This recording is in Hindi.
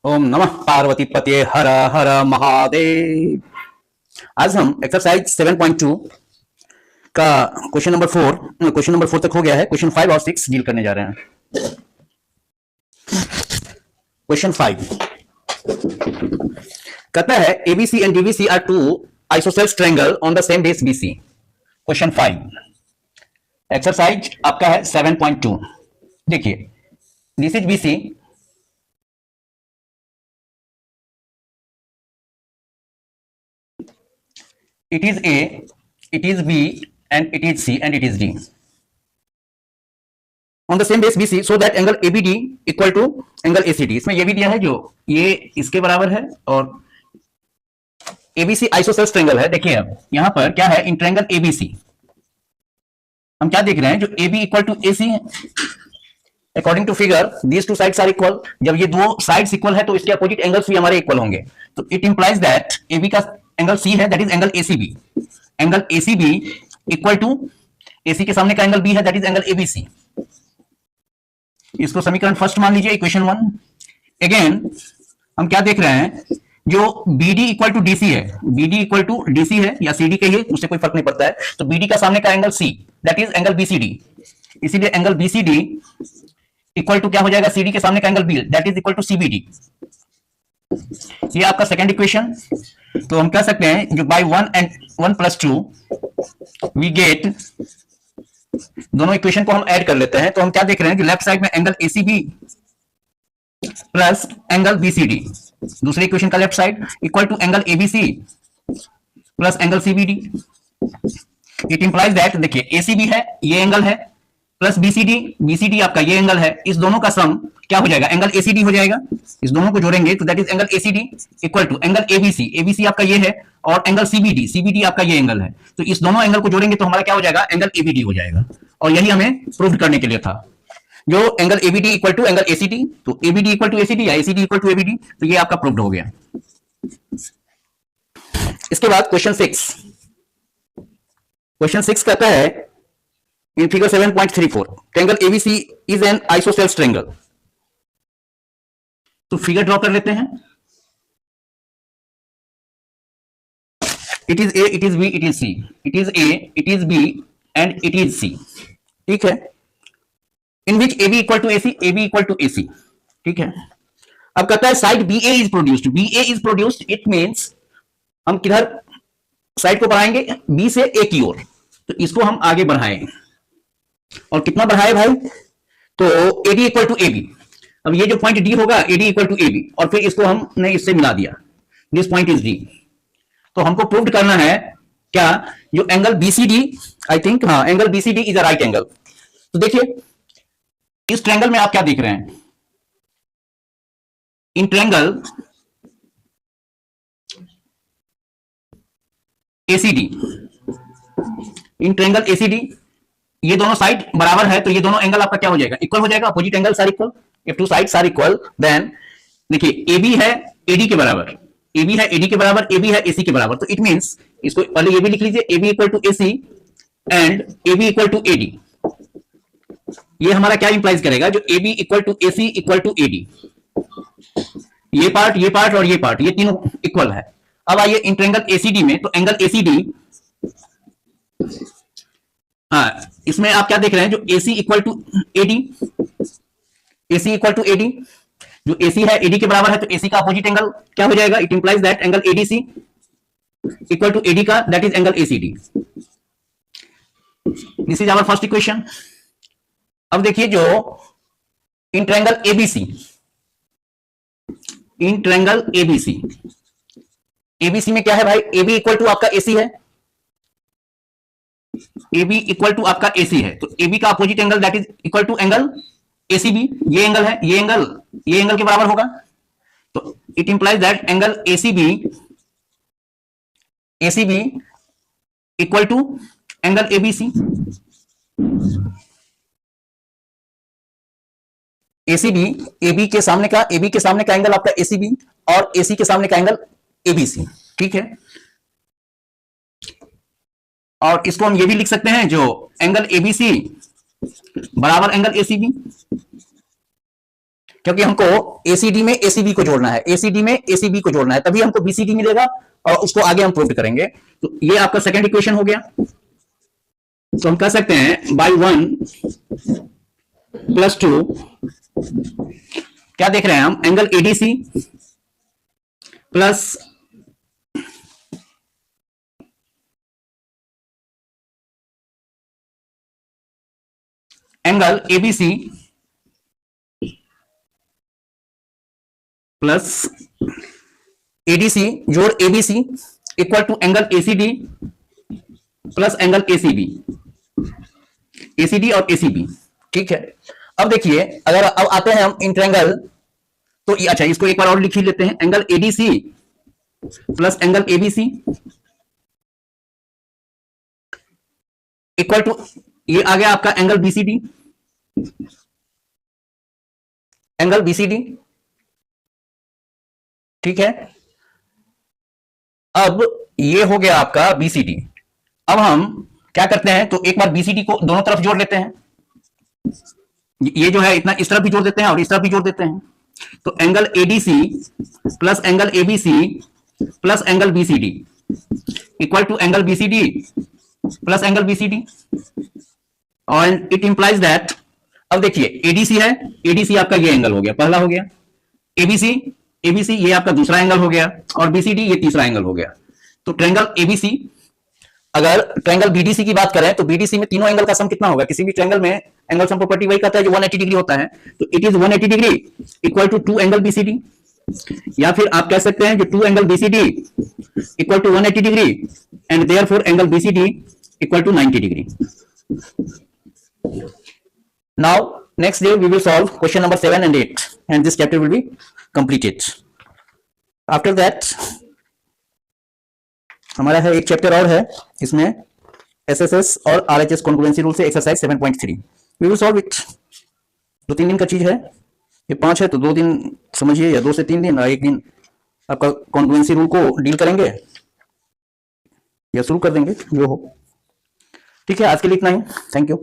ओम नमः पार्वती पते हर हर महादेव। आज हम एक्सरसाइज 7.2 का क्वेश्चन नंबर 4 तक हो गया है। क्वेश्चन 5 और 6 डील करने जा रहे हैं। क्वेश्चन 5 कहता है ABC and DBC are two isosceles triangle on the same base BC. Question 5 exercise आपका है 7.2। देखिए, this is BC, it is A, it is B, and it is C, and it is D. On the same base BC, so that angle ABD equal to angle ACD. इसमें ये भी दिया है जो ये इसके बराबर है और ABC आइसोसेल्स ट्रायंगल है। देखिए अब यहां पर क्या है, इन ट्रायंगल ABC हम क्या देख रहे हैं, जो AB इक्वल टू AC है। According to figure these two sides are equal. जब ये दो साइड्स इक्वल है तो इसके अपोजिट एंगल्स भी हमारे इक्वल होंगे। तो इट इंप्लाइज दैट AB का एंगल C है, that is angle ACB। Angle ACB equal to AC के सामने का एंगल B है, दैट इज एंगल ABC। इसको समीकरण फर्स्ट मान लीजिए, इक्वेशन 1। अगेन हम क्या देख रहे हैं, जो BD इक्वल टू DC है, BD इक्वल टू DC है या CD कहिए, उससे कोई फर्क नहीं पड़ता है। तो BD का सामने का angle C, that is angle BCD। इसीलिए एंगल BCD इक्वल टू क्या हो जाएगा, CD के सामने का angle B, that is equal to CBD। ये आपका सेकंड इक्वेशन। तो हम कह सकते हैं जो by 1 and 1 plus 2 we get, दोनों इक्वेशन को हम ऐड कर लेते हैं। तो हम क्या देख रहे हैं कि लेफ्ट साइड में angle ACB plus angle BCD, दूसरे इक्वेशन का left side equal to angle ABC plus angle CBD। It implies that, देखिए ACB है, ये एंगल है, प्लस BCD आपका ये एंगल है, इस दोनों का सम क्या हो जाएगा, एंगल ACD हो जाएगा। इस दोनों को जोड़ेंगे तो that is angle ACD equal to angle ABC आपका ये है, और एंगल CBD आपका ये एंगल है। तो इस दोनों एंगल को जोड़ेंगे तो हमारा क्या हो जाएगा, एंगल ABD हो जाएगा। और यही हमें प्रूव करने के लिए था, जो angle ABD equal to angle ACD, तो ABD इक्वल टू ACD या ACD इक्वल टू ABD, तो ये आपका प्रूव्ड हो गया। इसके बाद क्वेश्चन 6 कहता है in figure 7.34 triangle ABC is an isosceles triangle। तो फिगर ड्रॉ कर लेते हैं। it is A, it is B, it is C, it is A, it is B and it is C। ठीक है, in which AB equal to AC, AB equal to AC। ठीक है, अब कहता है side BA is produced, BA is produced, it means हम किधर साइड को बढ़ाएंगे, B से A की ओर। तो इसको हम आगे बढ़ाएं, और कितना बढ़ाए भाई, तो AD इक्वल टू AB। अब ये जो पॉइंट D होगा, AD इक्वल टू AB, और फिर इसको हमने इससे मिला दिया, दिस पॉइंट इज D। तो हमको प्रूव करना है क्या, जो एंगल BCD, आई थिंक हाँ, angle BCD is a right angle. तो देखिए इस ट्रायंगल में आप क्या देख रहे हैं, in triangle ACD, in triangle ACD ये दोनों साइड बराबर है, तो ये दोनों एंगल आपका क्या हो जाएगा, इक्वल हो जाएगा। Opposite angles are equal, if two sides are equal then, देखिए AB है AD के बराबर, AB है AD के बराबर, AB है AC के बराबर। तो इट मींस, इसको पहले ये भी लिख लीजिए, AB equal to AC and AB equal to AD। ये हमारा क्या इंप्लाइज करेगा, जो AB equal to AC equal to AD, ये पार्ट और ये पार्ट, ये तीनों इक्वल है। अब आइए इन ट्रायंगल ACD में, तो एंगल ACD, हाँ, इसमें आप क्या देख रहे हैं, जो AC equal to AD, AC equal to AD, जो AC है AD के बराबर है, तो AC का अपोजिट एंगल क्या हो जाएगा, it implies that angle ADC equal to AD का, that is angle ACD। This is our first equation. अब देखिए जो in triangle ABC, in triangle ABC, ABC में क्या है भाई, AB इक्वल टू आपका AC है, AB इक्वल टू आपका AC है, तो AB का opposite angle that is equal to angle ACB। ये एंगल है, ये एंगल के बराबर होगा। तो it implies that angle ACB equal to angle ABC। ACB, AB के सामने का एंगल आपका ACB, और AC के सामने का एंगल ABC। ठीक है, और इसको हम ये भी लिख सकते हैं, जो एंगल ABC बराबर एंगल ACB। क्योंकि हमको एसीडी में एसीबी को जोड़ना है, एसीडी में एसीबी को जोड़ना है, तभी हमको बीसीडी मिलेगा और उसको आगे हम प्रूव करेंगे। तो ये आपका सेकंड इक्वेशन हो गया। तो हम कह सकते हैं बाई 1 + 2 क्या देख रहे हैं हम, angle ADC plus angle ABC plus ADC जोड़ ABC equal to angle ACD plus angle ACB, ACD और एसीबी। ठीक है, अब देखिए अगर अब आते हैं हम इन ट्रायंगल, तो अच्छा इसको एक बार और लिख ही लेते हैं, angle ADC plus angle ABC equal to ये आ गया आपका एंगल बीसीडी, एंगल बीसीडी। ठीक है, अब ये हो गया आपका बीसीडी। अब हम क्या करते हैं, तो एक बार बीसीडी को दोनों तरफ जोड़ लेते हैं, ये जो है इतना इस तरफ भी जोड़ देते हैं और इस तरफ भी जोड़ देते हैं। तो angle ADC plus angle ABC plus angle BCD equal to angle BCD plus angle BCD, और इट इंप्लाइज दैट, अब देखिए एडीसी है, एडीसी आपका ये एंगल हो गया, पहला हो गया, एबीसी एबीसी ये आपका दूसरा एंगल हो गया, और बीसीडी ये तीसरा एंगल हो गया। तो ट्रायंगल एबीसी, अगर ट्रायंगल बीडीसी की बात करें तो बीडीसी में तीनों एंगल का सम कितना होगा, किसी भी ट्रायंगल में एंगल सम प्रॉपर्टी वही कहता है जो 180 डिग्री होता है। तो it is 180 degree equal to 2 angle BCD, या फिर आप कह सकते हैं जो 2 angle BCD equal to 180 degree and therefore angle BCD equal to 90 degree. Now next day we will solve question number 7 and 8 and this chapter will be completed. After that हमारा है एक चैप्टर और है, इसमें एसएसएस और आरएचएस कॉन्ग्रुएंसी रूल से exercise 7.3 we will solve it. 2-3 दिन का चीज है, ये 5 है तो 2 दिन समझिए, या 2 से 3 दिन, और 1 दिन आपका कॉन्ग्रुएंसी रूल को डील करेंगे या शुरू कर देंगे जो हो। ठीक है, आज के लिए इतना ही, थैंक यू।